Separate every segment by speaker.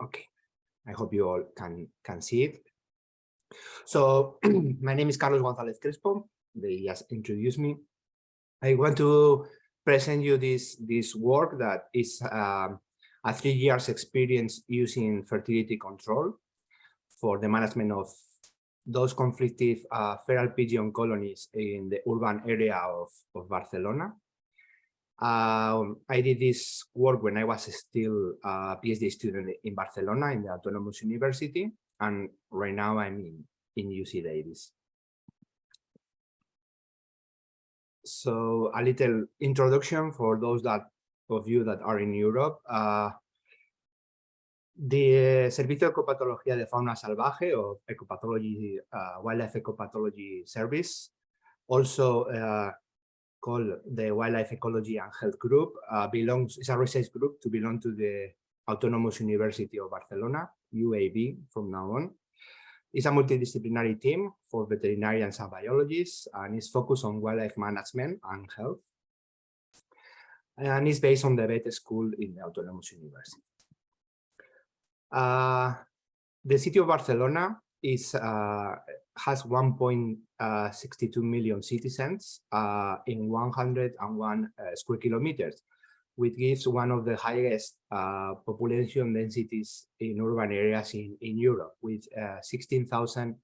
Speaker 1: Okay, I hope you all can see it. So my name is Carlos González Crespo. They just introduced me. I want to present you this work that is a 3 years experience using fertility control for the management of those conflictive feral pigeon colonies in the urban area of Barcelona. I did this work when I was still a PhD student in Barcelona in the Autonomous University, and right now I'm in UC Davis. So a little introduction for those of you that are in Europe. The Servicio de Ecopatología de Fauna Salvaje, or Ecopathology, Wildlife Ecopathology Service, also called the Wildlife Ecology and Health Group, is a research group to belong to the Autonomous University of Barcelona, UAB from now on. It's a multidisciplinary team for veterinarians and biologists, and is focused on wildlife management and health. And it's based on the vet school in the Autonomous University. The city of Barcelona has 1.62 million citizens in 101 square kilometers, which gives one of the highest population densities in urban areas in Europe, with 16,000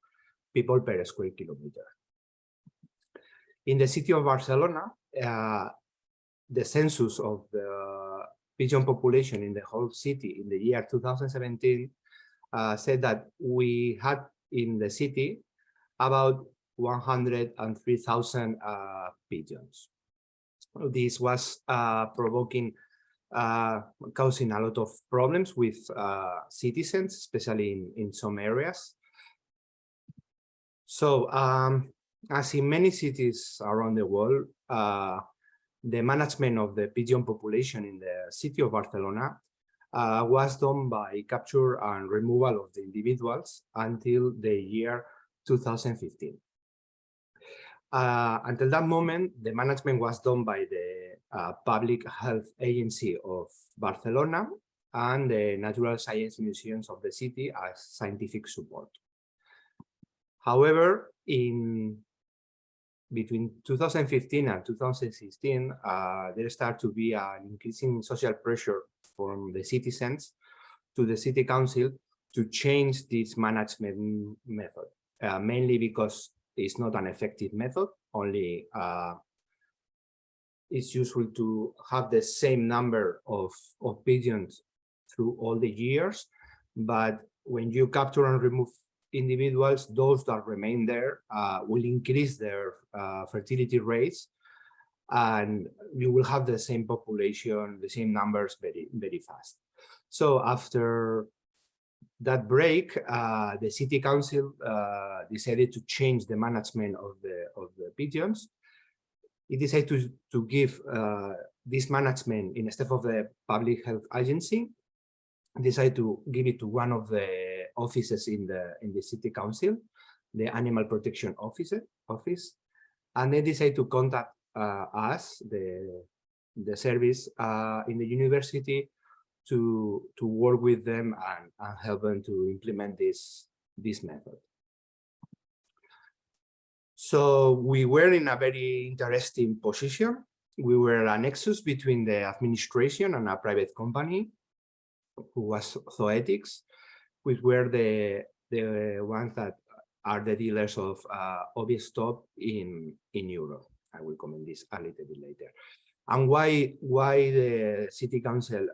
Speaker 1: people per square kilometer. In the city of Barcelona, the census of the pigeon population in the whole city in the year 2017 said that we had in the city about 103,000 pigeons. This was causing a lot of problems with citizens, especially in some areas. So as in many cities around the world, the management of the pigeon population in the city of Barcelona was done by capture and removal of the individuals until the year 2015. Until that moment, the management was done by the Public Health Agency of Barcelona and the Natural Science Museums of the city as scientific support. However, between 2015 and 2016, there started to be an increasing social pressure from the citizens to the city council to change this management method, mainly because it's not an effective method. Only it's useful to have the same number of pigeons through all the years, but when you capture and remove individuals, those that remain there will increase their fertility rates, and you will have the same population, the same numbers very fast. So after that break, the city council decided to change the management of the pigeons. It decided to give this management, instead of the Public Health Agency, decided to give it to one of the offices in the city council, the Animal Protection Office, and they decided to contact us, the service in the university, to work with them and help them to implement this method. So we were in a very interesting position. We were a nexus between the administration and a private company who was Zoetics, which were the ones that are the dealers of obvious stop in Europe. I will comment this a little bit later. And why the city council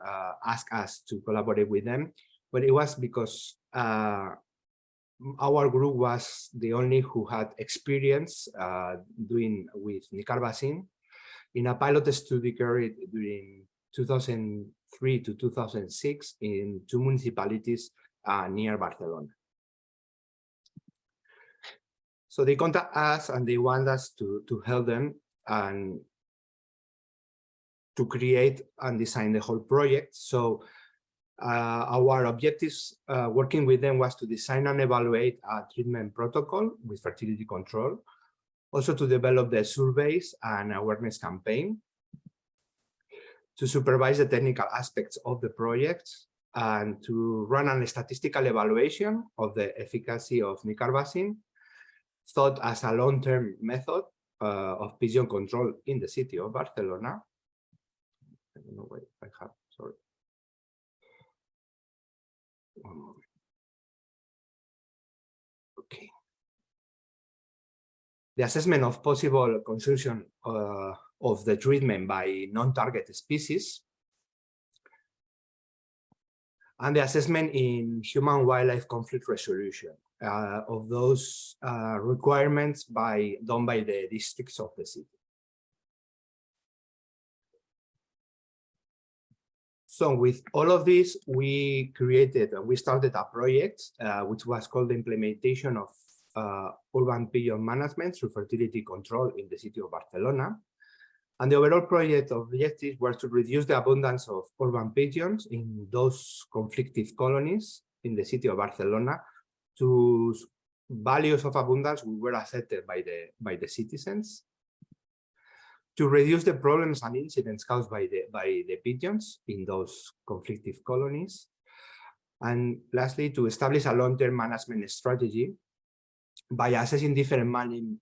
Speaker 1: asked us to collaborate with them? Well, it was because our group was the only who had experience doing with nicarbazin in a pilot study carried during 2003 to 2006 in 2 municipalities near Barcelona. So they contact us and they want us to help them and to create and design the whole project. So our objectives working with them was to design and evaluate a treatment protocol with fertility control, also to develop the surveys and awareness campaign, to supervise the technical aspects of the project, and to run a statistical evaluation of the efficacy of nicarbazin, thought as a long-term method of pigeon control in the city of Barcelona. I don't know why I have, sorry. One moment. Okay. The assessment of possible consumption of the treatment by non-target species, and the assessment in human-wildlife conflict resolution of those requirements done by the districts of the city. So with all of this, we started a project which was called the implementation of urban pigeon management through fertility control in the city of Barcelona. And the overall project objectives were to reduce the abundance of urban pigeons in those conflictive colonies in the city of Barcelona to values of abundance we were accepted by the citizens, to reduce the problems and incidents caused by the pigeons in those conflictive colonies, and lastly, to establish a long-term management strategy by assessing different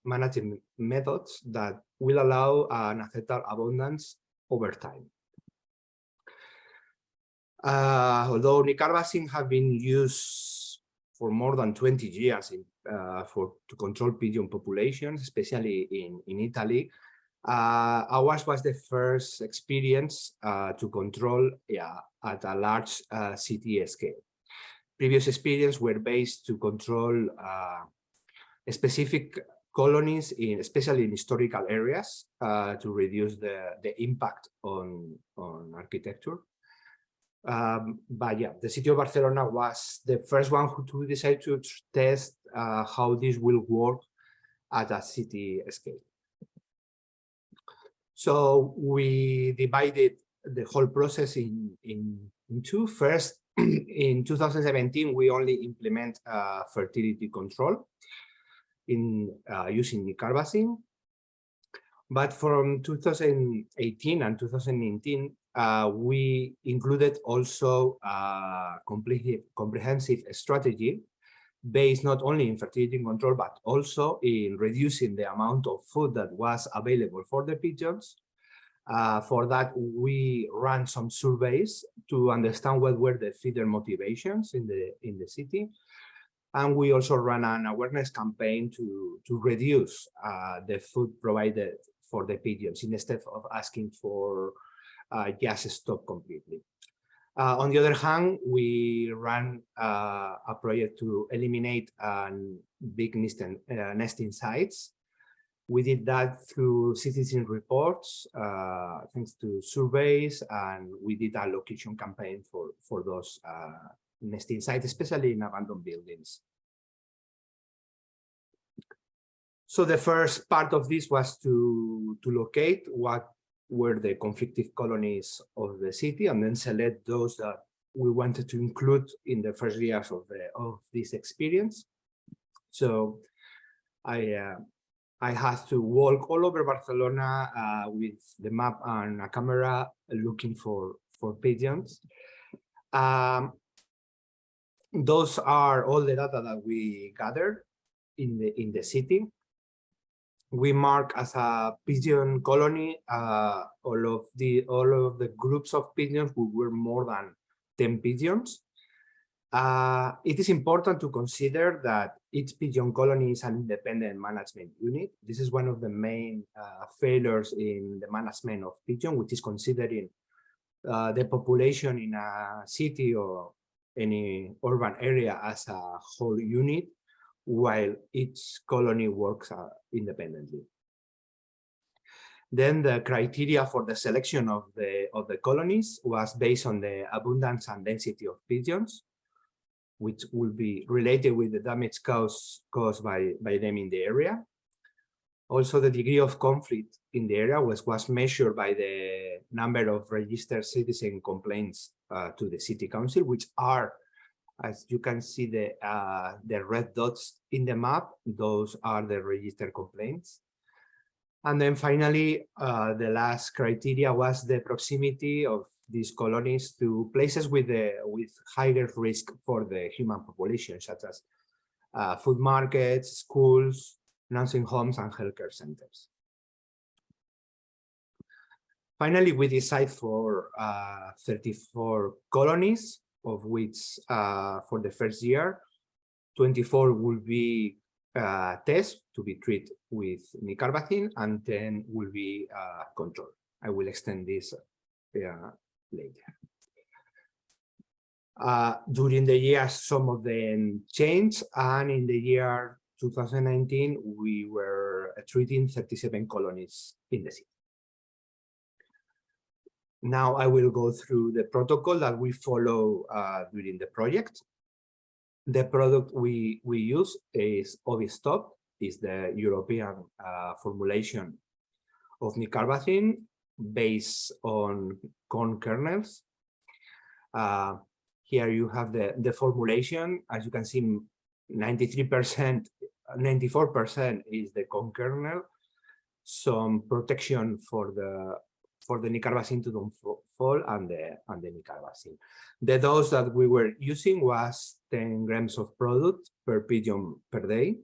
Speaker 1: management methods that will allow an acceptable abundance over time. Although nicarbazin have been used for more than 20 years to control pigeon populations, especially in Italy, ours was the first experience to control at a large city scale. Previous experience were based to control specific colonies, especially in historical areas, to reduce the impact on architecture. But yeah, the city of Barcelona was the first one who decided to test how this will work at a city scale. So we divided the whole process in two. First, in 2017, we only implement fertility control using nicarbazin. But from 2018 and 2019, we included also a comprehensive strategy based not only in fertility control, but also in reducing the amount of food that was available for the pigeons. For that, we ran some surveys to understand what were the feeder motivations in the city. And we also ran an awareness campaign to reduce the food provided for the pigeons instead of asking for just stop completely. On the other hand, we ran a project to eliminate big nesting sites. We did that through citizen reports, thanks to surveys, and we did a location campaign for those nesting sites, especially in abandoned buildings. So the first part of this was to locate what were the conflictive colonies of the city, and then select those that we wanted to include in the first years of this experience. So I had to walk all over Barcelona with the map and a camera looking for pigeons. Those are all the data that we gathered in the city. We mark as a pigeon colony all of the groups of pigeons who were more than 10 pigeons. It is important to consider that each pigeon colony is an independent management unit. This is one of the main failures in the management of pigeon, which is considering the population in a city or any urban area as a whole unit, while each colony works independently. Then the criteria for the selection of the colonies was based on the abundance and density of pigeons, which will be related with the damage caused by them in the area. Also, the degree of conflict in the area was measured by the number of registered citizen complaints to the city council, which are, as you can see, the red dots in the map. Those are the registered complaints. And then finally, the last criteria was the proximity of these colonies to places with higher risk for the human population, such as food markets, schools, nursing homes, and healthcare centers. Finally, we decide for 34 colonies, of which for the first year, 24 will be tests to be treated with nicarbazin, and 10 will be control. I will extend this later. During the year, some of them changed, and in the year 2019, we were treating 37 colonies in the city. Now I will go through the protocol that we follow during the project. The product we use is Botstiber, is the European formulation of nicarbazin based on corn kernels. Here you have the formulation. As you can see, 93%, 94% is the corn kernel. Some protection for the nicarbazin to don't fall and the nicarbazin. The dose that we were using was 10 grams of product per pigeon per day.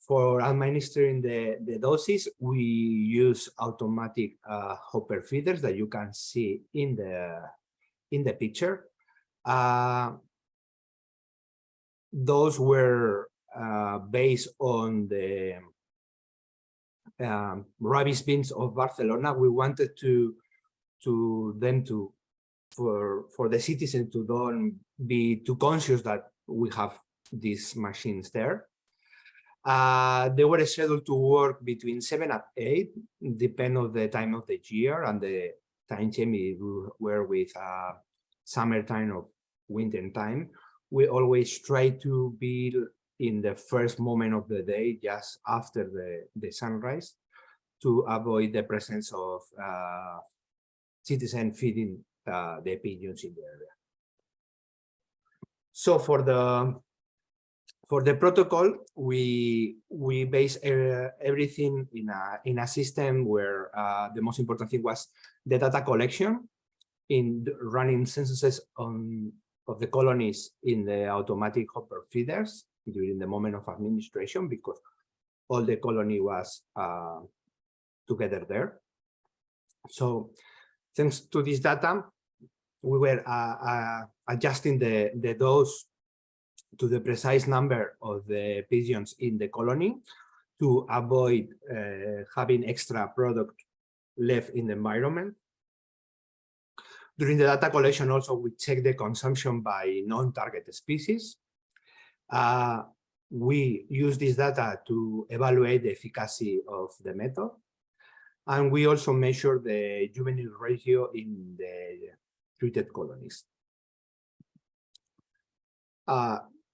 Speaker 1: For administering the doses, we use automatic hopper feeders that you can see in the picture. Those were based on the rabies bins of Barcelona. We wanted for the citizens to don't be too conscious that we have these machines there. They were scheduled to work between 7 and 8, depending on the time of the year, and the time change were with summertime or winter time. We always try to be in the first moment of the day, just after the sunrise, to avoid the presence of citizens feeding the pigeons in the area. So for the protocol, we base everything in a system where the most important thing was the data collection, in running censuses of the colonies in the automatic hopper feeders during the moment of administration, because all the colony was together there. So thanks to this data, we were adjusting the dose to the precise number of the pigeons in the colony to avoid having extra product left in the environment. During the data collection, also, we check the consumption by non-target species. We use this data to evaluate the efficacy of the method. And we also measure the juvenile ratio in the treated colonies.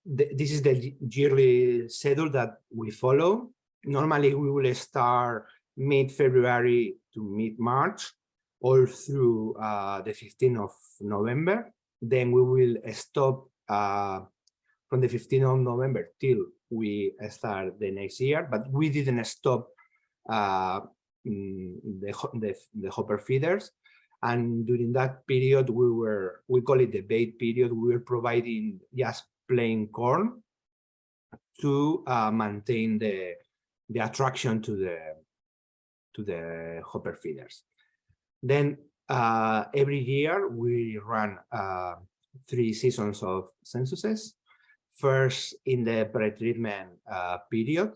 Speaker 1: This is the yearly schedule that we follow. Normally, we will start mid-February to mid-March, all through the 15th of November. Then we will stop from the 15th of November till we start the next year, but we didn't stop the hopper feeders. And during that period, we call it the bait period, we were providing just plain corn to maintain the attraction to the hopper feeders. Then every year we run 3 seasons of censuses. First in the pre-treatment period,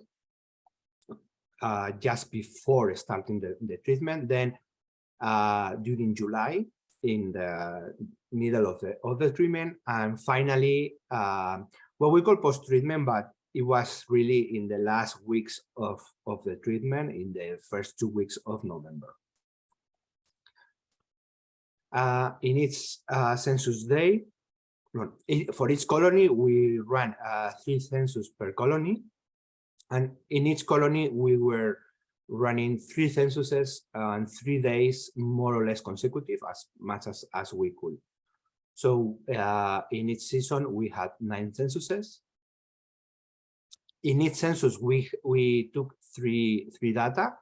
Speaker 1: just before starting the treatment. Then during July, in the middle of the treatment, and finally what we call post-treatment, but it was really in the last weeks of the treatment, in the first 2 weeks of November. In each census day, for each colony, we ran 3 census per colony, and in each colony we were running 3 censuses and 3 days, more or less consecutive, as much as we could. So in each season we had 9 censuses. In each census we took three data.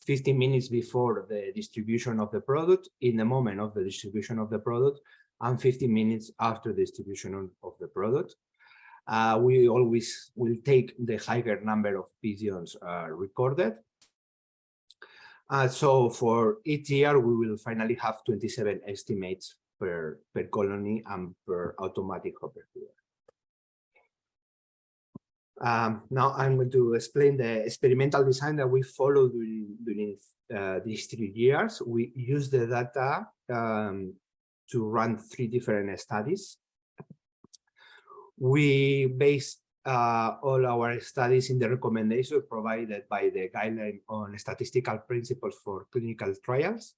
Speaker 1: 15 minutes before the distribution of the product, in the moment of the distribution of the product, and 15 minutes after the distribution of the product. We always will take the higher number of pigeons recorded. So for each year, we will finally have 27 estimates per colony and per automatic hopper feeder. Now I'm going to explain the experimental design that we followed during these 3 years. We used the data to run 3 different studies. We based all our studies in the recommendations provided by the guideline on statistical principles for clinical trials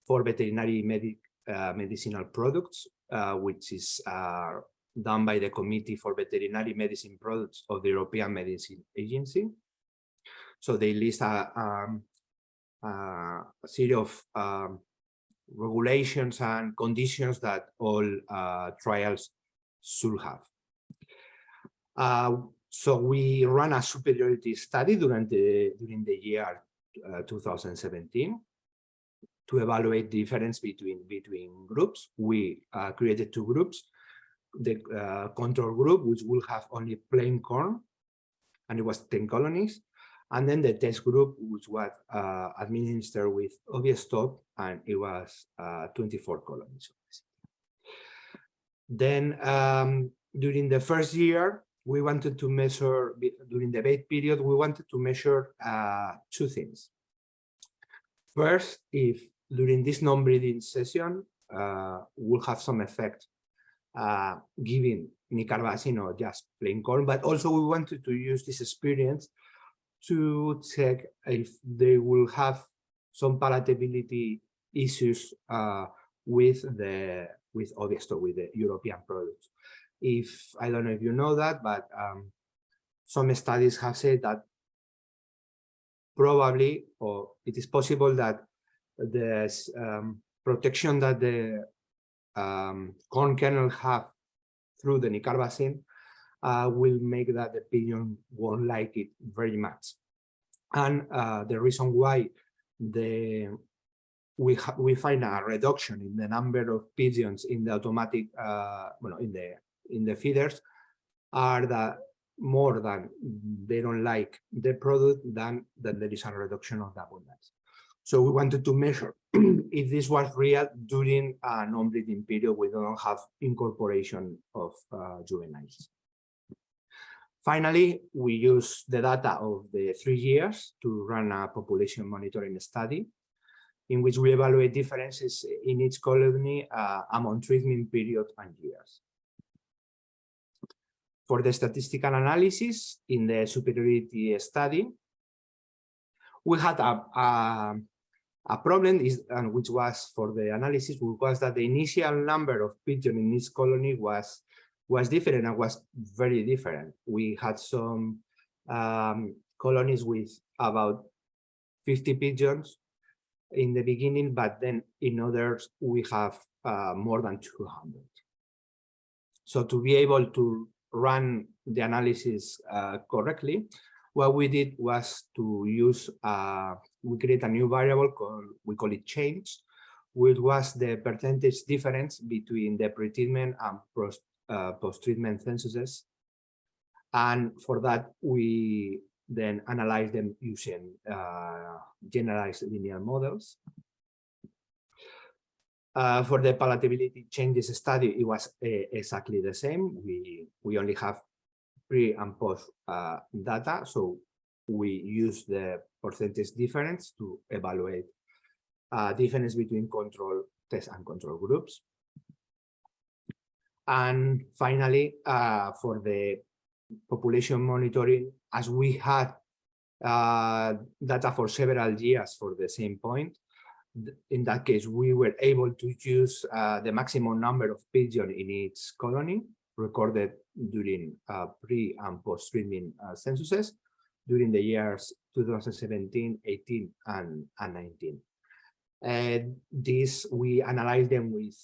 Speaker 1: for veterinary medicinal products, which is done by the Committee for Veterinary Medicine Products of the European Medicine Agency. So they list a series of regulations and conditions that all trials should have. So we ran a superiority study during the year 2017 to evaluate the difference between groups. We created 2 groups. The control group, which will have only plain corn, and it was 10 colonies, and then the test group, which was administered with obvious stop, and it was 24 colonies. Then during the first year, we wanted to measure, during the wait period, we wanted to measure 2 things. First, if during this non-breeding session, we'll have some effect giving nicarbazin or just plain corn, but also we wanted to use this experience to check if they will have some palatability issues with obvious stop, with the European products. If I don't know if you know that, but some studies have said that probably, or it is possible that the protection that the corn kernel have through the nicarbazin will make that the pigeon won't like it very much. And the reason why we find a reduction in the number of pigeons in the automatic, in the feeders, are that more than they don't like the product than there is a reduction of the abundance. So we wanted to measure if this was real during a non-breeding period. We don't have incorporation of juveniles. Finally, we use the data of the 3 years to run a population monitoring study in which we evaluate differences in each colony among treatment period and years. For the statistical analysis in the superiority study, we had a problem, which was for the analysis, was that the initial number of pigeons in each colony was different and was very different. We had some colonies with about 50 pigeons in the beginning, but then in others we have more than 200. So to be able to run the analysis correctly, what we did was to use, we create a new variable we call it change, which was the percentage difference between the pre-treatment and post-treatment censuses. And for that, we then analyze them using generalized linear models. For the palatability changes study, it was exactly the same. We only have pre and post data, so we use the percentage difference to evaluate difference between control test and control groups. And finally, for the population monitoring, as we had data for several years for the same point, in that case, we were able to use the maximum number of pigeons in each colony recorded during pre and post treatment censuses during the years 2017, 18, and 19. This, we analyze them with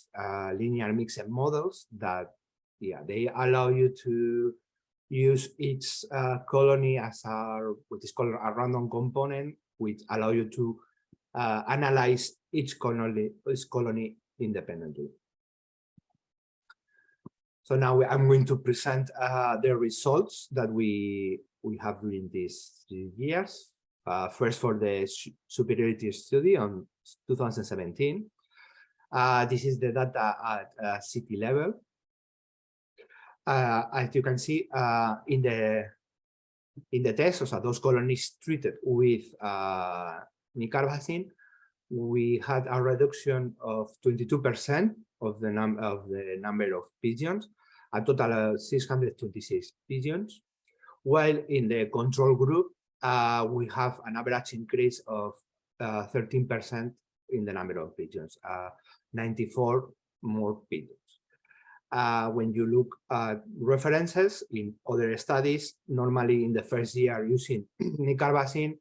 Speaker 1: linear mixed models that, they allow you to use each colony as what is called a random component which allow you to analyze each colony independently. So now I'm going to present the results that we have during these 3 years. First, for the superiority study on 2017. This is the data at city level. As you can see, in the test, so those colonies treated with nicarbazin, we had a reduction of 22% of the number of pigeons, a total of 626 pigeons, while in the control group, we have an average increase of 13% in the number of pigeons, 94 more pigeons. When you look at references in other studies, normally in the first year using nicarbazin,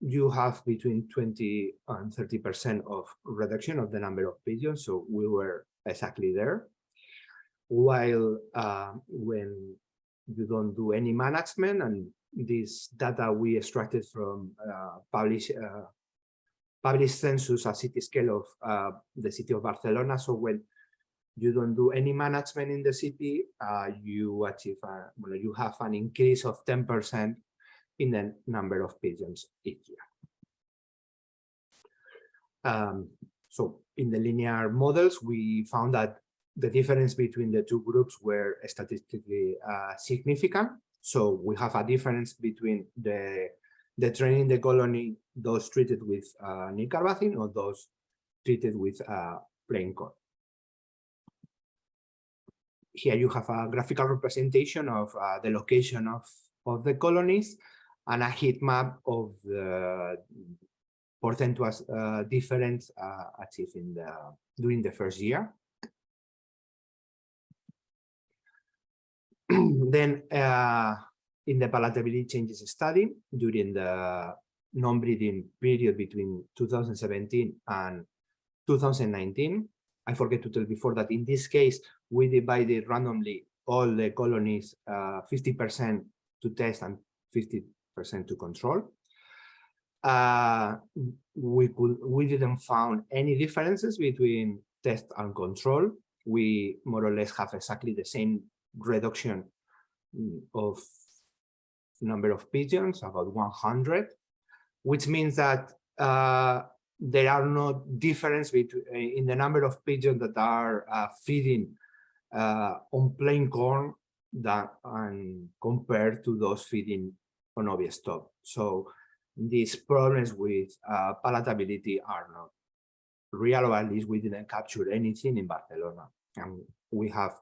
Speaker 1: you have between 20 and 30% of reduction of the number of pigeons. So we were exactly there. While when you don't do any management, and this data we extracted from published census at city scale of the city of Barcelona. So when you don't do any management in the city, you achieve you have an increase of 10% in the number of pigeons each year. So in the linear models, we found that the difference between the two groups were statistically significant. So we have a difference between the trend in the colony, those treated with nicarbazin or those treated with plain corn. Here you have a graphical representation of the location of the colonies and a heat map of the percentage difference achieved during the first year. Then in the palatability changes study, during the non-breeding period between 2017 and 2019, I forget to tell before that in this case, we divided randomly all the colonies 50% to test and 50% to control. We didn't find any differences between test and control. We more or less have exactly the same reduction of number of pigeons, about 100, which means that there are no difference between in the number of pigeons that are feeding on plain corn and compared to those feeding on obvious top. So these problems with palatability are not real, or at least we didn't capture anything in Barcelona, and we have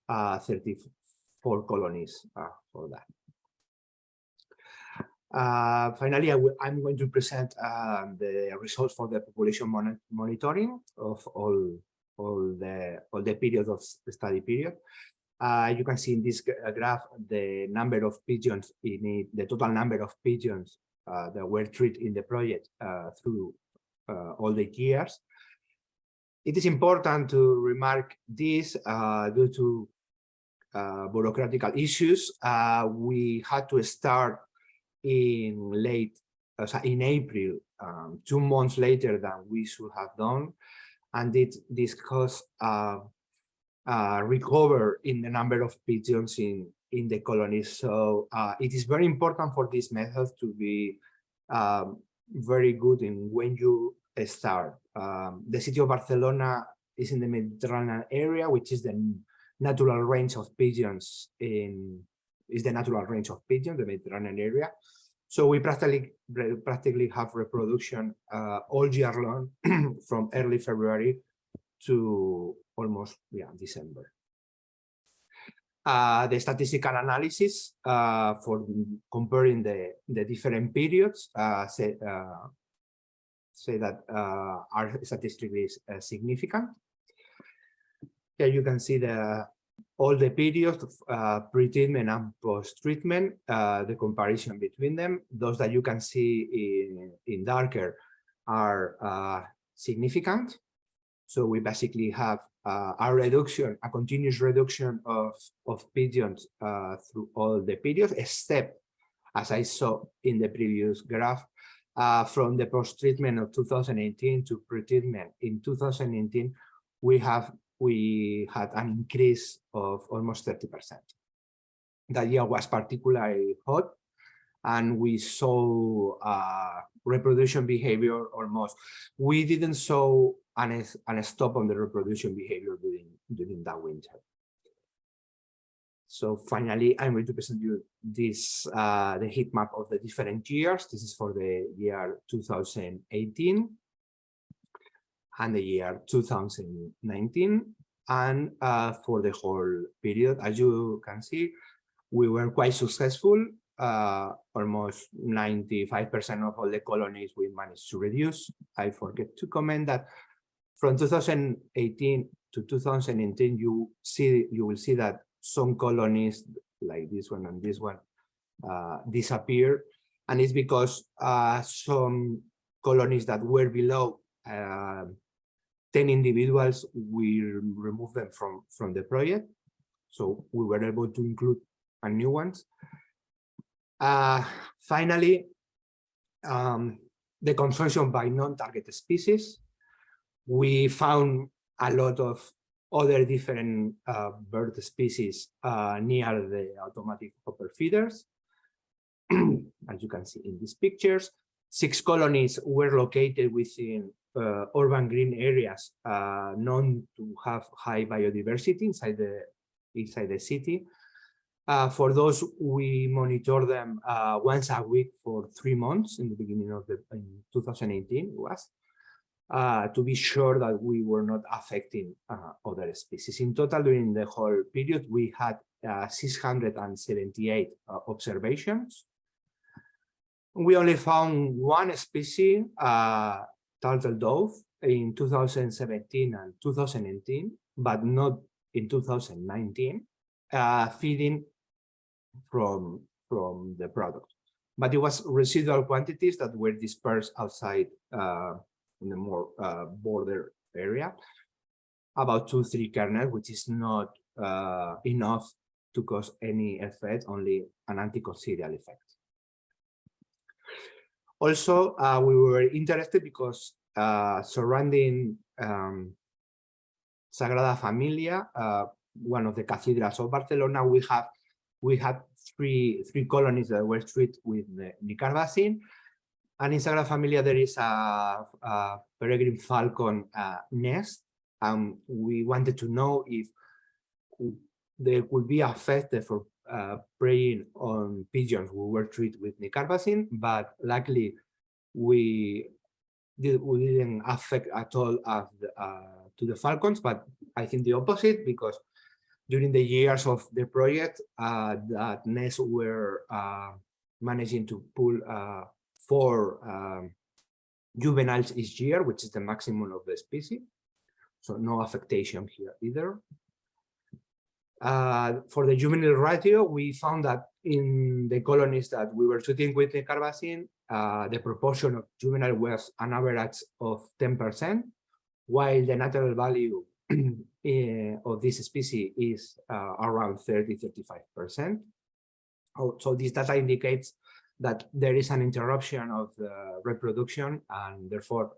Speaker 1: 34 colonies for that. Finally, I'm going to present the results for the population monitoring of all the periods of the study period. You can see in this graph the number of pigeons in the total number of pigeons that were treated in the project through all the years. It is important to remark this due to bureaucratic issues. We had to start in April, 2 months later than we should have done, and this caused recover in the number of pigeons in the colonies. So it is very important for this method to be very good in when you start. The city of Barcelona is in the Mediterranean area, which is the natural range of pigeons the Mediterranean area. So we practically have reproduction all year long from early February to almost December. The statistical analysis for comparing the different periods say that are statistically significant. Here you can see all the periods of pre-treatment and post-treatment, the comparison between them. Those that you can see in darker are significant. So we basically have a continuous reduction of pigeons through all the periods, except as I saw in the previous graph, from the post-treatment of 2018 to pre-treatment in 2019, we had an increase of almost 30%. That year was particularly hot, and we saw reproduction behavior almost. We didn't saw a stop on the reproduction behavior during that winter. So finally, I'm going to present you this the heat map of the different years. This is for the year 2018 and the year 2019, and for the whole period. As you can see, we were quite successful. Almost 95% of all the colonies we managed to reduce. I forget to comment that from 2018 to 2019, you will see that some colonies like this one and this one disappear, and it's because some colonies that were below 10 individuals, we removed them from the project, so we were able to include new ones. Finally, the conversion by non-target species. We found a lot of other different bird species near the automatic hopper feeders. As you can see in these pictures, 6 colonies were located within urban green areas known to have high biodiversity inside the city. For those, we monitor them once a week for 3 months in the beginning of in 2018 it was, to be sure that we were not affecting other species. In total, during the whole period, we had 678 observations. We only found 1 species, turtle dove, in 2017 and 2018, but not in 2019, feeding from the product. But it was residual quantities that were dispersed outside in the more border area, about 2-3 kernels, which is not enough to cause any effect, only an anticoccidial effect. Also, we were interested because surrounding Sagrada Familia, one of the cathedrals of Barcelona, we had three colonies that were treated with the nicarbazin. And in Sagrada Familia, there is a peregrine falcon nest. We wanted to know if there would be effect for preying on pigeons who were treated with nicarbazin, but luckily we didn't affect at all to the falcons, but I think the opposite, because during the years of the project, that nest were managing to pull 4 juveniles each year, which is the maximum of the species. So no affectation here either. For the juvenile ratio, we found that in the colonies that we were treating with the nicarbazin, the proportion of juvenile was an average of 10%, while the natural value of this species is around 30–35%. So this data indicates that there is an interruption of the reproduction and therefore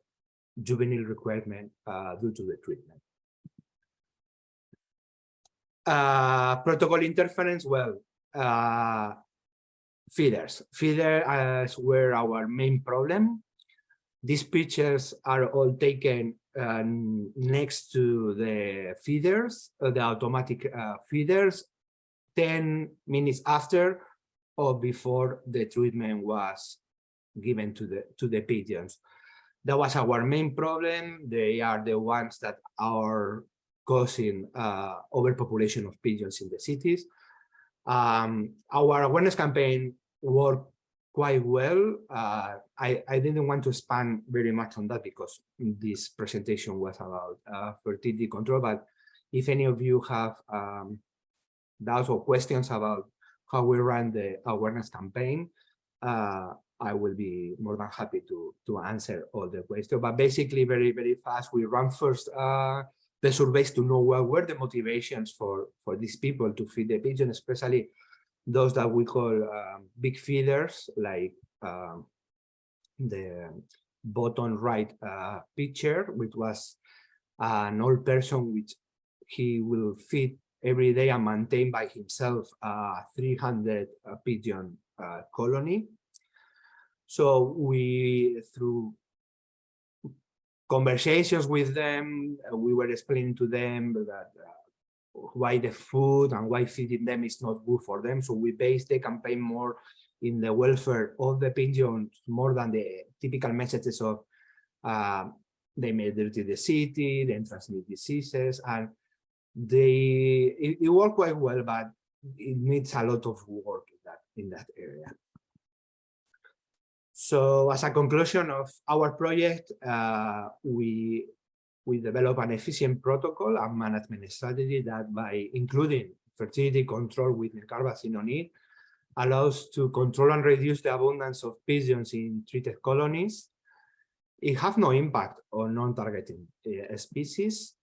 Speaker 1: juvenile requirement due to the treatment. Protocol interference, well, feeders were our main problem. These pictures are all taken next to the feeders, the automatic feeders, 10 minutes after or before the treatment was given to the pigeons. That was our main problem. They are the ones that are causing overpopulation of pigeons in the cities. Our awareness campaign worked quite well. I didn't want to expand very much on that because this presentation was about fertility control, but if any of you have doubts or questions about how we run the awareness campaign, I will be more than happy to answer all the questions. But basically, very, very fast, we ran first the surveys to know what were the motivations for these people to feed the pigeon, especially those that we call big feeders, like the bottom right picture, which was an old person which he will feed every day and maintain by himself 300 pigeon colony. So we, through conversations with them, we were explaining to them that why the food and why feeding them is not good for them. So we based the campaign more in the welfare of the pigeons, more than the typical messages of they may dirty the city, they transmit diseases, and it worked quite well, but it needs a lot of work in that area. So as a conclusion of our project, we develop an efficient protocol and management strategy that, by including fertility control with nicarbazin on it, allows to control and reduce the abundance of pigeons in treated colonies. It has no impact on non-targeting species,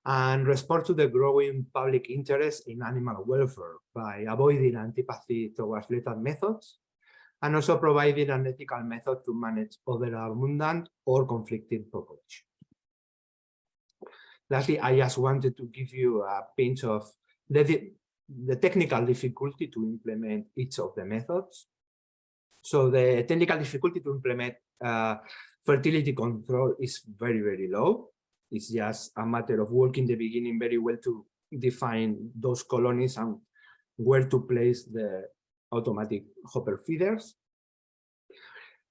Speaker 1: and respond to the growing public interest in animal welfare by avoiding antipathy towards lethal methods, and also providing an ethical method to manage other abundant or conflicting populations. Lastly, I just wanted to give you a pinch of the technical difficulty to implement each of the methods. So the technical difficulty to implement fertility control is very, very low. It's just a matter of working the beginning very well to define those colonies and where to place the automatic hopper feeders.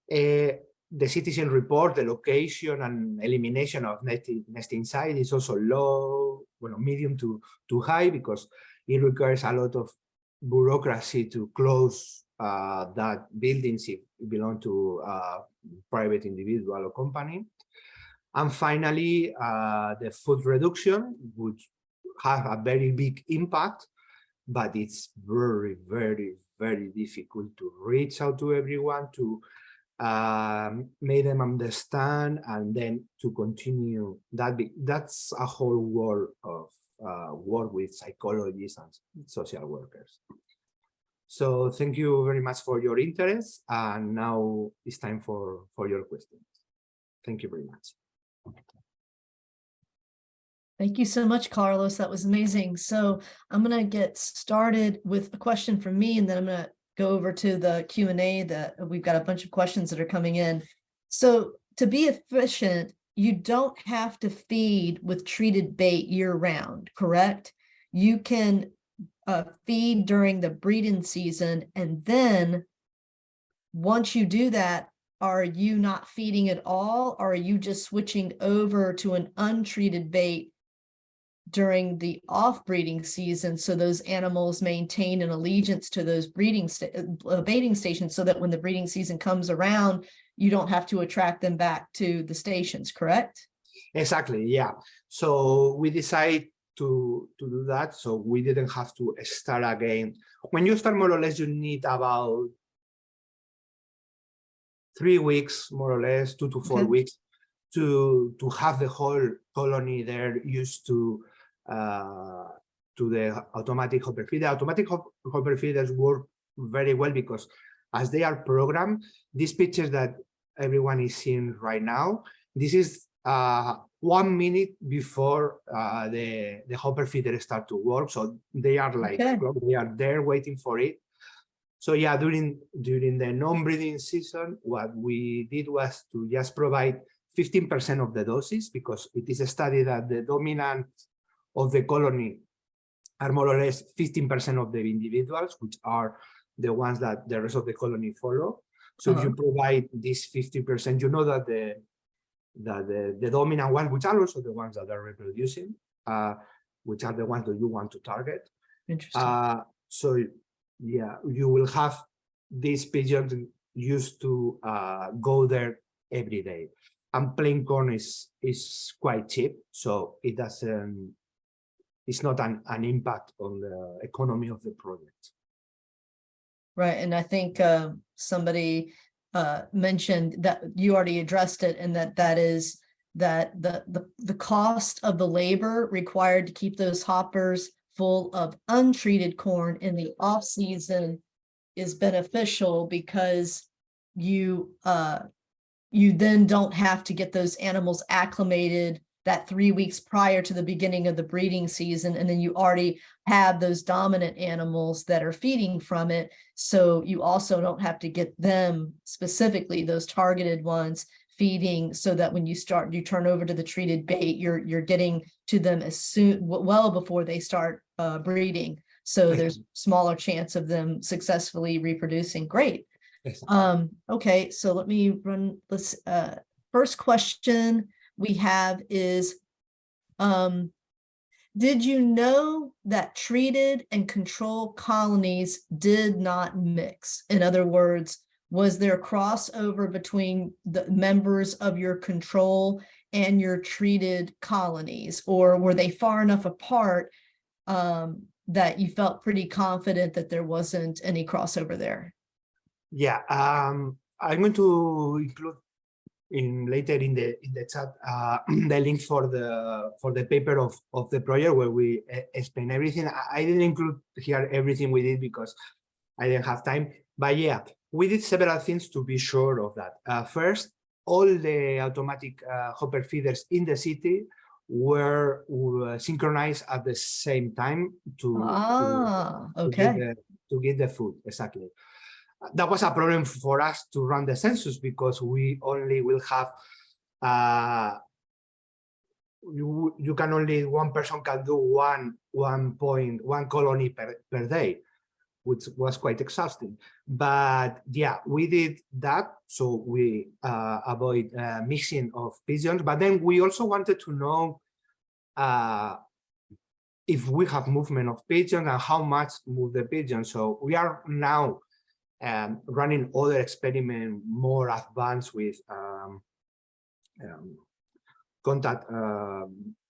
Speaker 1: The citizen report, the location and elimination of nesting site is also low, well, medium to high, because it requires a lot of bureaucracy to close that buildings if it belong to a private individual or company. And finally, the food reduction would have a very big impact, but it's very, very, very difficult to reach out to everyone, to make them understand, and then to continue that. That's a whole world of work with psychologists and social workers. So thank you very much for your interest, and now it's time for your questions. Thank you very much.
Speaker 2: Thank you so much, Carlos. That was amazing. So I'm going to get started with a question from me, and then I'm going to go over to the Q&A that we've got a bunch of questions that are coming in. So to be efficient, you don't have to feed with treated bait year round, correct? You can feed during the breeding season, and then once you do that, are you not feeding at all, or are you just switching over to an untreated bait during the off-breeding season, so those animals maintain an allegiance to those baiting stations, so that when the breeding season comes around, you don't have to attract them back to the stations, correct?
Speaker 1: Exactly, yeah. So we decided to do that, so we didn't have to start again. When you start, more or less, you need about 3 weeks, more or less, 2 to 4 weeks, to have the whole colony there used to the automatic hopper feeder. Automatic hopper feeders work very well because, as they are programmed, these pictures that everyone is seeing right now, this is 1 minute before the hopper feeder start to work. So they are like, they are there waiting for it. So yeah, during the non-breeding season, what we did was to just provide 15% of the doses, because it is a study that the dominant of the colony are more or less 15% of the individuals, which are the ones that the rest of the colony follow. So if you provide this 50%, you know that the dominant ones, which are also the ones that are reproducing, which are the ones that you want to target.
Speaker 2: Interesting.
Speaker 1: So yeah, you will have these pigeons used to go there every day. And plain corn is quite cheap, so it doesn't. It's not an impact on the economy of the project.
Speaker 2: Right, and I think somebody mentioned that you already addressed it, and that is that the cost of the labor required to keep those hoppers full of untreated corn in the off season is beneficial because you then don't have to get those animals acclimated that 3 weeks prior to the beginning of the breeding season, and then you already have those dominant animals that are feeding from it. So you also don't have to get them specifically, those targeted ones, feeding, so that when you turn over to the treated bait, you're getting to them as soon, well before they start breeding. So there's smaller chance of them successfully reproducing. Great. Okay, so let me run this. First question we have is, did you know that treated and control colonies did not mix? In other words, was there crossover between the members of your control and your treated colonies, or were they far enough apart that you felt pretty confident that there wasn't any crossover there?
Speaker 1: Yeah, I'm going to include later in the chat the link for the paper of the project where we explain everything. I didn't include here everything we did because I didn't have time, but yeah, we did several things to be sure of that. First, all the automatic hopper feeders in the city were synchronized at the same time to get the food. Exactly. That was a problem for us to run the census because we only will have one person can do one colony per day, which was quite exhausting. But yeah, we did that so we avoid mixing of pigeons. But then we also wanted to know if we have movement of pigeons and how much move the pigeons. So we are now running other experiments more advanced with contact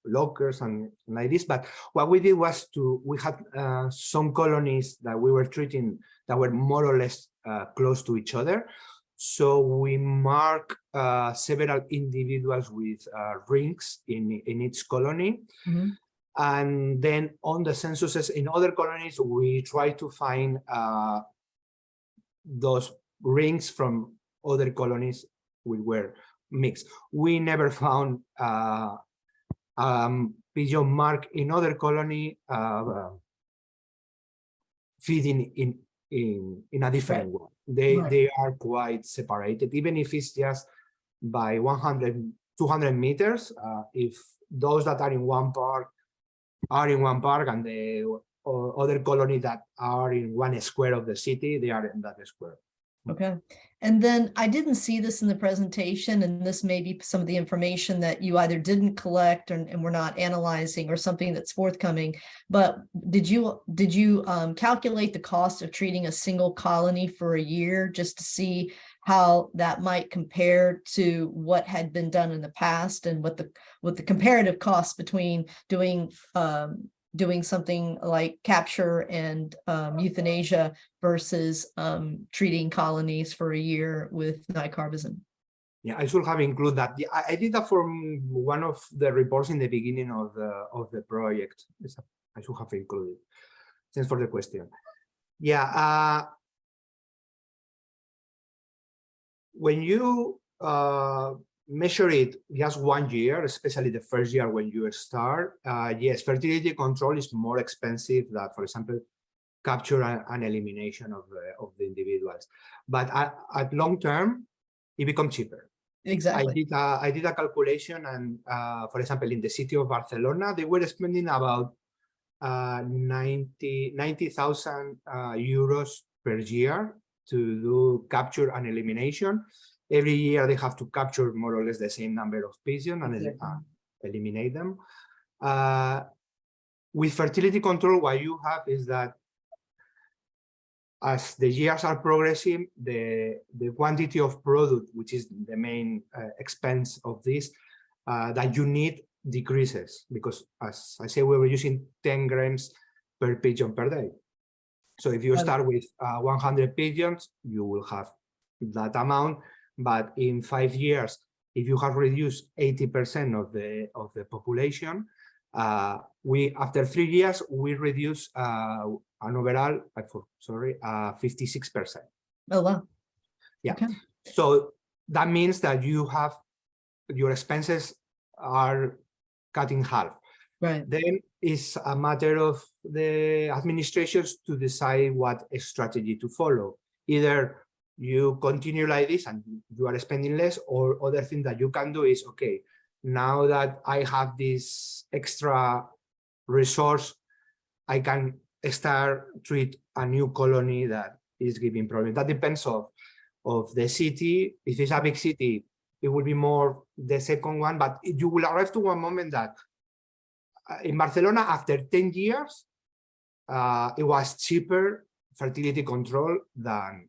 Speaker 1: lockers and like this. But what we did was we had some colonies that we were treating that were more or less close to each other. So we mark several individuals with rings in each colony. Mm-hmm. And then on the censuses in other colonies, we try to find those rings from other colonies we were mixed. We never found pigeon mark in other colony feeding in a different way. They are quite separated, even if it's just by 200 meters. If those that are in one park and the other colony that are in one square of the city, they are in that square.
Speaker 2: Okay. And then I didn't see this in the presentation, and this may be some of the information that you either didn't collect and we're not analyzing, or something that's forthcoming. But did you calculate the cost of treating a single colony for a year, just to see how that might compare to what had been done in the past, and what the comparative costs between doing something like capture and euthanasia versus treating colonies for a year with nicarbazin?
Speaker 1: Yeah, I should have included that. Yeah, I did that from one of the reports in the beginning of the project. I should have included. Thanks for the question. Yeah, when you measure it just 1 year, especially the first year when you start, yes, fertility control is more expensive than, for example, capture and elimination of the individuals. But at long term, it becomes cheaper.
Speaker 2: Exactly.
Speaker 1: I did a calculation, and for example, in the city of Barcelona, they were spending about 90,000 euros per year to do capture and elimination. Every year they have to capture more or less the same number of pigeons and eliminate them. With fertility control, what you have is that as the years are progressing, the quantity of product, which is the main expense of this, that you need decreases, because as I say, we were using 10 grams per pigeon per day. So if you start with 100 pigeons, you will have that amount. But in 5 years, if you have reduced 80% of the population, after 3 years we reduce and overall, 56%.
Speaker 2: Oh, wow.
Speaker 1: Yeah.
Speaker 2: Okay.
Speaker 1: So that means that you have your expenses are cut in half.
Speaker 2: Right.
Speaker 1: Then it's a matter of the administrations to decide what strategy to follow. Either you continue like this and you are spending less, or other thing that you can do is, okay, now that I have this extra resource, I can treat a new colony that is giving problems. That depends of the city. If it's a big city, it will be more the second one, but you will arrive to one moment that in Barcelona, after 10 years, it was cheaper fertility control than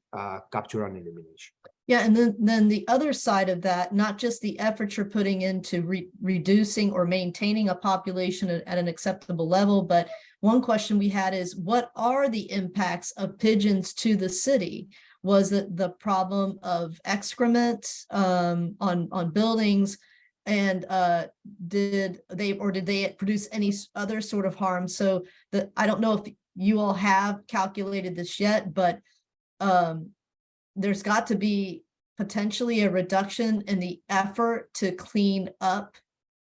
Speaker 1: capture and elimination.
Speaker 2: Yeah, and then the other side of that, not just the effort you're putting into reducing or maintaining a population at an acceptable level, but one question we had is, what are the impacts of pigeons to the city? Was it the problem of excrement on buildings? And did they produce any other sort of harm? So I don't know if you all have calculated this yet, but there's got to be potentially a reduction in the effort to clean up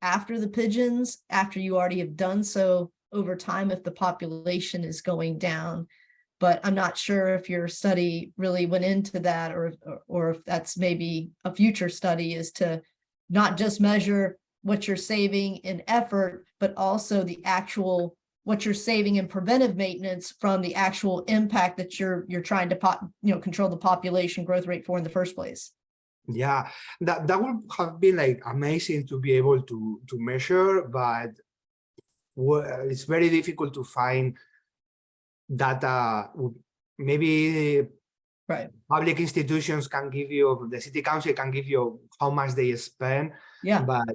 Speaker 2: after the pigeons, after you already have done so over time if the population is going down. But I'm not sure if your study really went into that, or if that's maybe a future study, is to not just measure what you're saving in effort, but also the actual what you're saving in preventive maintenance from the actual impact that you're trying to control the population growth rate for in the first place.
Speaker 1: Yeah, that would have been like amazing to be able to measure, but it's very difficult to find data. Maybe
Speaker 2: right.
Speaker 1: Public institutions can give you, the city council can give you how much they spend,
Speaker 2: yeah,
Speaker 1: but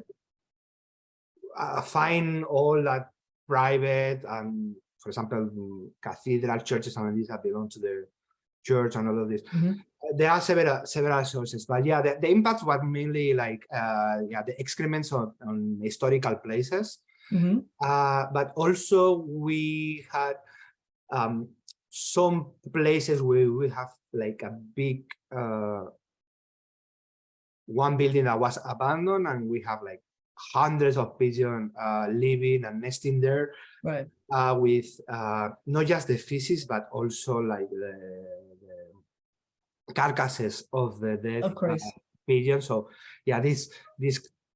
Speaker 1: find all that private and, for example, cathedral churches and these that belong to the church and all of this.
Speaker 2: Mm-hmm.
Speaker 1: There are several sources, but yeah, the impact was mainly like the excrements on historical places.
Speaker 2: Mm-hmm.
Speaker 1: But also we had some places where we have like a big one building that was abandoned, and we have like hundreds of pigeons living and nesting there,
Speaker 2: right?
Speaker 1: With not just the feces, but also like the carcasses of the dead pigeons. So yeah, this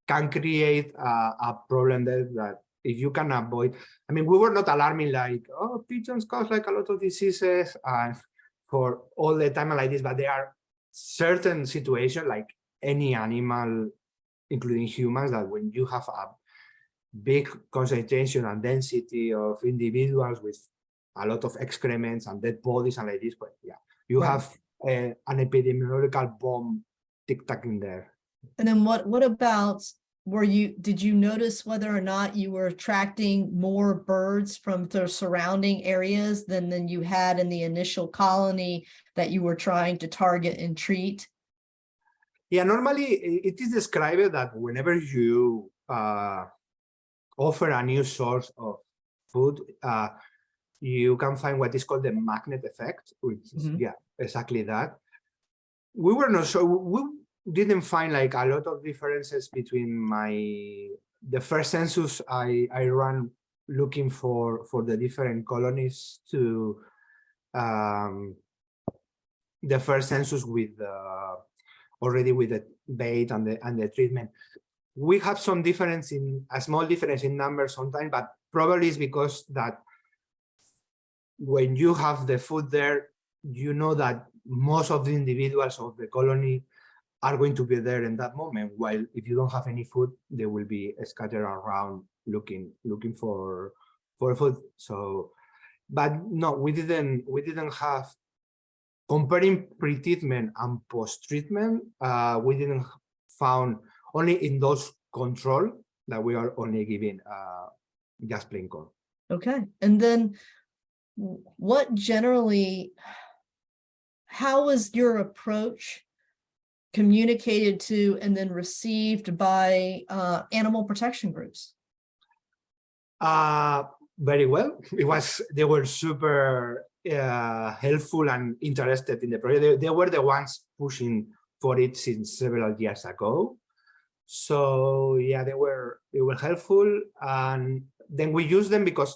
Speaker 1: can create a problem there that if you can avoid. I mean, we were not alarming like, oh, pigeons cause like a lot of diseases and for all the time like this, but there are certain situations like any animal, including humans, that when you have a big concentration and density of individuals with a lot of excrements and dead bodies and like this, but yeah, you have an epidemiological bomb tic-tacking there.
Speaker 2: And then what about, did you notice whether or not you were attracting more birds from the surrounding areas than you had in the initial colony that you were trying to target and treat?
Speaker 1: Yeah, normally it is described that whenever you offer a new source of food, you can find what is called the magnet effect, which is, yeah, exactly that. We were not sure, we didn't find like a lot of differences between the first census I ran looking for the different colonies to the first census with already with the bait and the treatment. We have some difference a small difference in numbers sometimes, but probably it's because that when you have the food there, you know that most of the individuals of the colony are going to be there in that moment, while if you don't have any food, they will be scattered around looking for food. So, but no, we didn't have, comparing pre-treatment and post-treatment, we didn't found only in those control that we are only giving just plain corn.
Speaker 2: Okay, and then what generally, how was your approach communicated to and then received by animal protection groups?
Speaker 1: very well. They were super helpful and interested in the project. They were the ones pushing for it since several years ago. So yeah, they were helpful, and then we used them because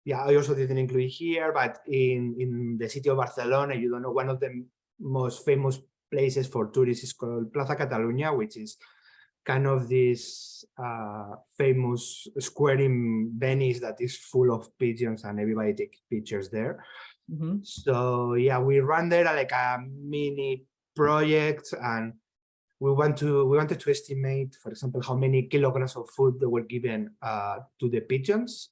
Speaker 1: I also didn't include here, but in the city of Barcelona, you don't know, one of the most famous places for tourists is called Plaza Catalunya, which is kind of this famous square in Venice that is full of pigeons and everybody takes pictures there.
Speaker 2: Mm-hmm.
Speaker 1: So yeah, we ran there like a mini project, and we wanted to estimate, for example, how many kilograms of food they were given to the pigeons.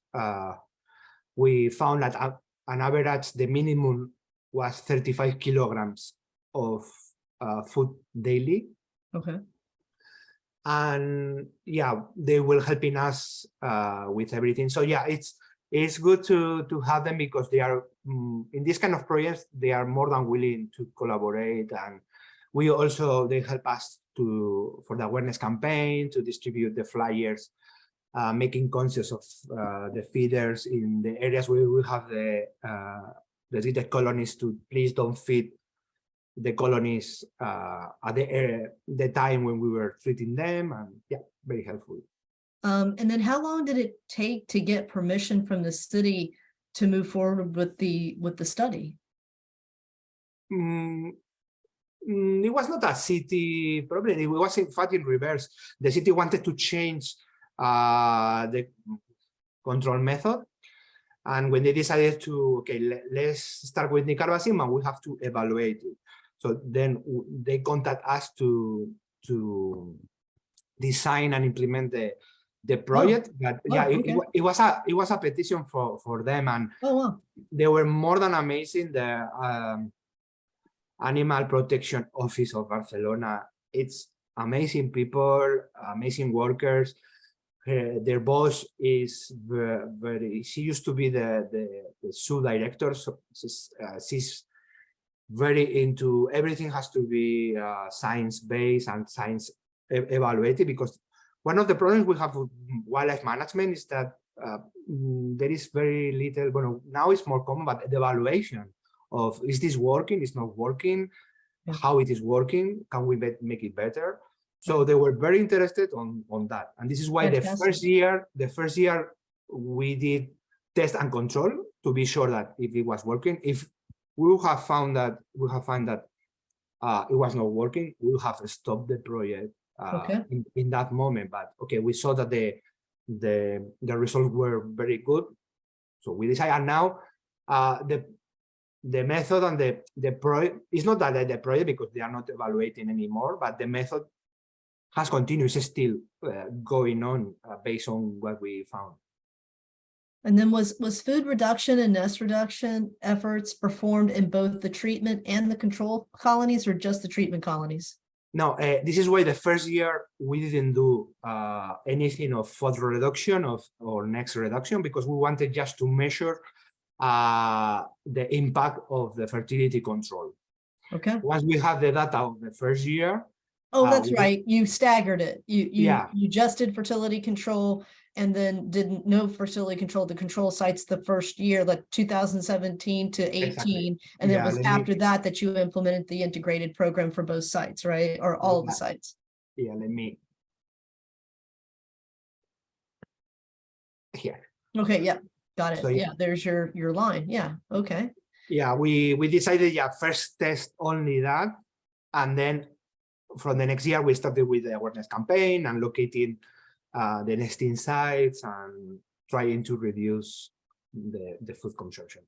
Speaker 1: We found that on average, the minimum was 35 kilograms of food daily.
Speaker 2: Okay.
Speaker 1: And yeah, they will helping us with everything. So yeah, it's good to have them because they are in this kind of projects, they are more than willing to collaborate, and they help us for the awareness campaign, to distribute the flyers, making conscious of the feeders in the areas where we have the treated colonies to please don't feed the colonies at the time when we were treating them, and yeah, very helpful.
Speaker 2: And then how long did it take to get permission from the city to move forward with the study?
Speaker 1: It was not a city problem. It was in fact in reverse. The city wanted to change the control method, and when they decided to, let's start with nicarbazin and we have to evaluate it. So then they contact us to design and implement the project. But yeah,
Speaker 2: okay.
Speaker 1: it was a petition for them, and they were more than amazing. The Animal Protection Office of Barcelona, it's amazing people, amazing workers. Their boss is she used to be the zoo director, so she's very into everything has to be science-based and science evaluated, because one of the problems we have with wildlife management is that there is very little, well, now it's more common, but the evaluation of, is this working, is not working, how it is working, can we make it better? So they were very interested on that. And this is why the first year we did test and control to be sure that if it was working. If we have found that it was not working, we will have stopped the project in that moment. But we saw that the results were very good, so we decided. And now the method and the project is not that the project, because they are not evaluating anymore, but the method has continued, is still going on based on what we found.
Speaker 2: And then was food reduction and nest reduction efforts performed in both the treatment and the control colonies, or just the treatment colonies?
Speaker 1: No, this is why the first year we didn't do anything of food reduction or nest reduction, because we wanted just to measure the impact of the fertility control. Okay. Once we have the data of the first year.
Speaker 2: Oh, that's right. You staggered it. You just did fertility control, and then didn't know fertility control, the control sites the first year, like 2017 to 18. Exactly. And it was after that you implemented the integrated program for both sites, right? Or all of the sites.
Speaker 1: Yeah, let me. Here.
Speaker 2: Okay, yeah, got it. So, yeah, there's your line. Yeah, okay.
Speaker 1: Yeah, we decided, first test only that, and then from the next year we started with the awareness campaign and locating the nesting sites and trying to reduce the food consumption.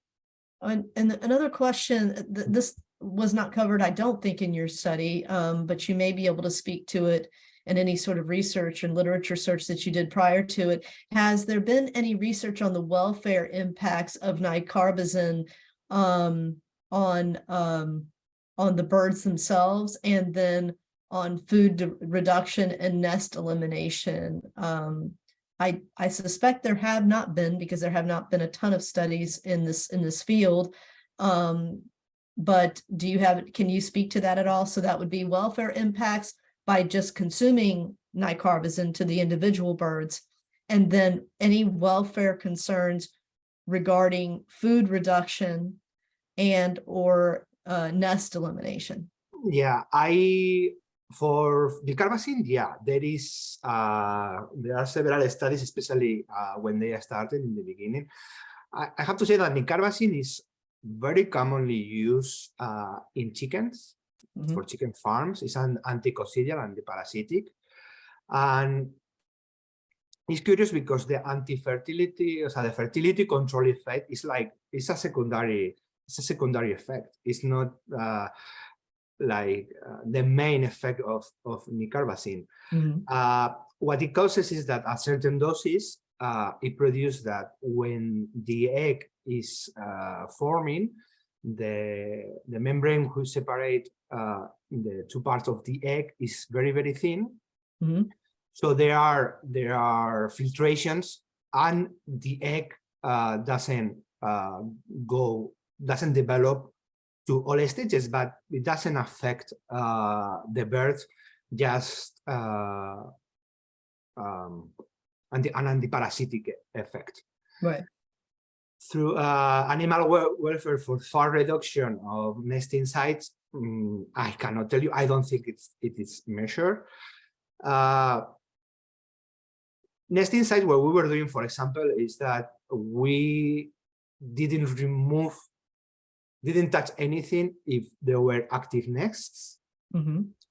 Speaker 2: And another question, this was not covered, I don't think, in your study, but you may be able to speak to it in any sort of research and literature search that you did prior to it. Has there been any research on the welfare impacts of nicarbazin on the birds themselves, and then on food reduction and nest elimination? I suspect there have not been, because there have not been a ton of studies in this field. But can you speak to that at all? So that would be welfare impacts by just consuming nicarbazin to the individual birds, and then any welfare concerns regarding food reduction and or nest elimination.
Speaker 1: Yeah, for nicarbazin, yeah, there are several studies, especially when they started in the beginning. I have to say that nicarbazin is very commonly used in chickens, for chicken farms. It's an anticoccidial, antiparasitic. And it's curious because the anti-fertility, so the fertility control effect is like, it's a secondary effect. It's not the main effect of nicarbazin. What it causes is that at certain doses, it produces that when the egg is forming, the membrane who separate the two parts of the egg is very, very thin. So there are filtrations, and the egg doesn't develop to all stages, but it doesn't affect the birth, just an antiparasitic effect.
Speaker 2: Right.
Speaker 1: Through animal welfare for far reduction of nesting sites, I cannot tell you. I don't think it is measured. Nesting sites, what we were doing, for example, is that we didn't touch anything if there were active nests.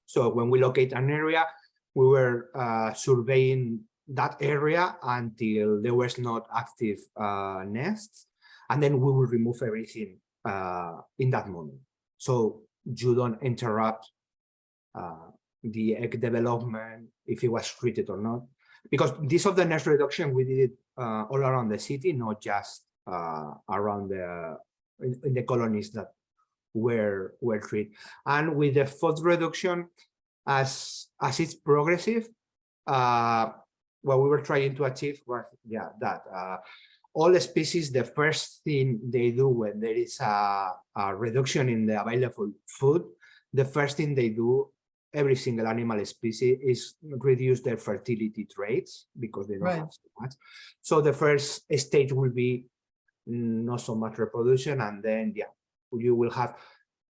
Speaker 1: So when we locate an area, we were surveying that area until there was not active nests, and then we will remove everything in that moment. So you don't interrupt the egg development if it was treated or not. Because this of the nest reduction, we did it all around the city, not just around in the colonies that were treated. And with the food reduction, as it's progressive, what we were trying to achieve was, that all the species, the first thing they do when there is a reduction in the available food, the first thing they do, every single animal species, is reduce their fertility traits because they don't have so much. So the first stage will be not so much reproduction, and then you will have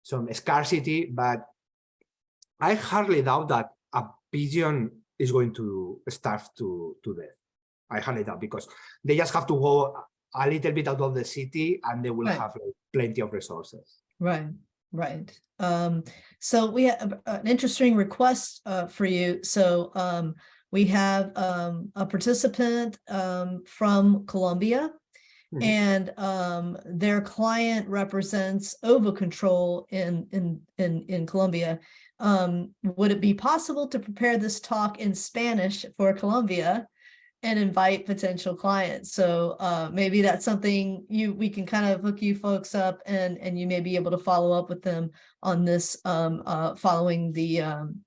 Speaker 1: some scarcity. But I hardly doubt that a pigeon is going to starve to death. I hardly doubt, because they just have to go a little bit out of the city, and they will have plenty of resources.
Speaker 2: Right. So we have an interesting request for you. So we have a participant from Colombia, and their client represents ovicontrol in Colombia. Would it be possible to prepare this talk in Spanish for Colombia and invite potential clients? So maybe that's something we can kind of hook you folks up, and you may be able to follow up with them on this following the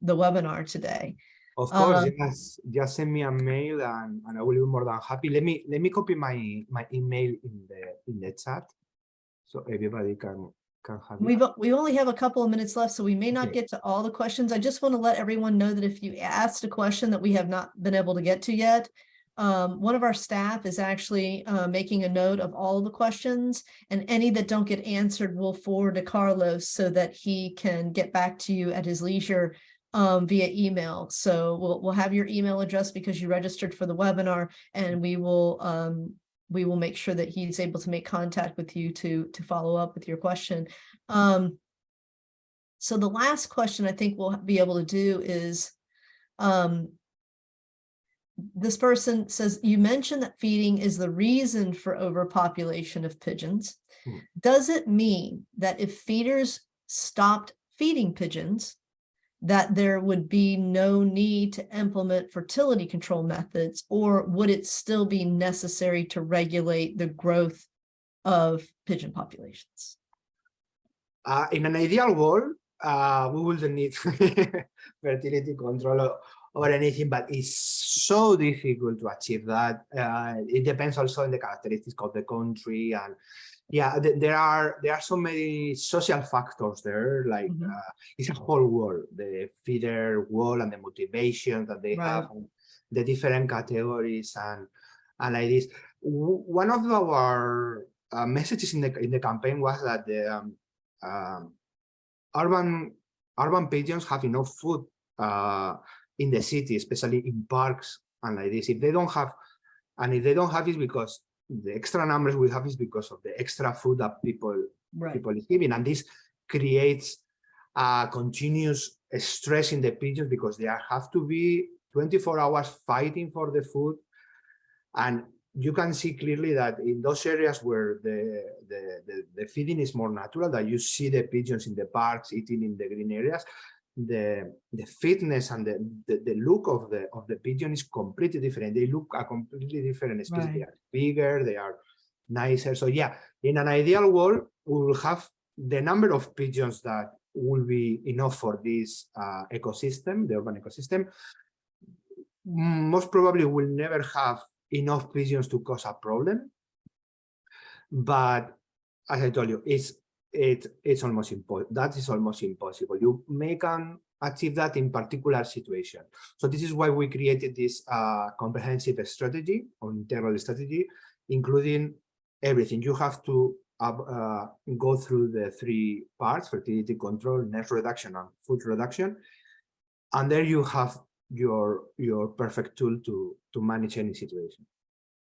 Speaker 2: webinar today.
Speaker 1: Of course, yes. Just send me a mail, and I will be more than happy. Let me copy my email in the chat, so everybody can have it.
Speaker 2: We only have a couple of minutes left, so we may not get to all the questions. I just want to let everyone know that if you asked a question that we have not been able to get to yet, one of our staff is actually making a note of all the questions, and any that don't get answered will forward to Carlos so that he can get back to you at his leisure via email. So we'll have your email address because you registered for the webinar, and we will make sure that he's able to make contact with you to follow up with your question. So the last question I think we'll be able to do is, this person says, you mentioned that feeding is the reason for overpopulation of pigeons. Does it mean that if feeders stopped feeding pigeons, that there would be no need to implement fertility control methods, or would it still be necessary to regulate the growth of pigeon populations?
Speaker 1: In an ideal world, we wouldn't need fertility control or anything, but it's so difficult to achieve that. It depends also on the characteristics of the country, and there are so many social factors there. Like it's a whole world, the feeder world and the motivation that they have, and the different categories, and and like this. One of our messages in the campaign was that the urban pigeons have enough food in the city, especially in parks and like this. If they don't have, and if they don't have it, because the extra numbers we have is because of the extra food that people is giving, and this creates continuous stress in the pigeons because they have to be 24 hours fighting for the food. And you can see clearly that in those areas where the feeding is more natural, that you see the pigeons in the parks eating in the green areas, the fitness and the look of the pigeon is completely different. They look a completely different species. They are bigger, they are nicer. So yeah, in an ideal world, we will have the number of pigeons that will be enough for this ecosystem, the urban ecosystem. Most probably we'll never have enough pigeons to cause a problem, but as I told you, it's almost impossible. That is almost impossible. You can achieve that in particular situation. So this is why we created this comprehensive strategy or integral strategy, including everything. You have to go through the 3 parts: fertility control, nest reduction, and food reduction, and there you have your perfect tool to manage any situation.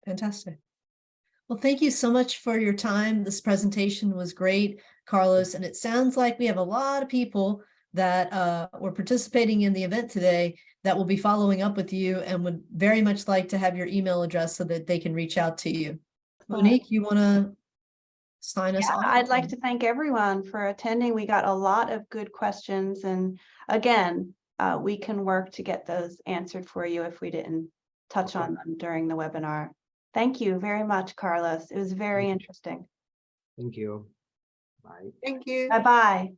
Speaker 2: Fantastic. Well, thank you so much for your time. This presentation was great, Carlos, and it sounds like we have a lot of people that were participating in the event today that will be following up with you and would very much like to have your email address so that they can reach out to you. Monique, you want to sign us off?
Speaker 3: I'd like to thank everyone for attending. We got a lot of good questions, and again, we can work to get those answered for you if we didn't touch on them during the webinar. Thank you very much, Carlos. It was very interesting.
Speaker 1: Thank you. Bye.
Speaker 4: Thank you.
Speaker 3: Bye-bye.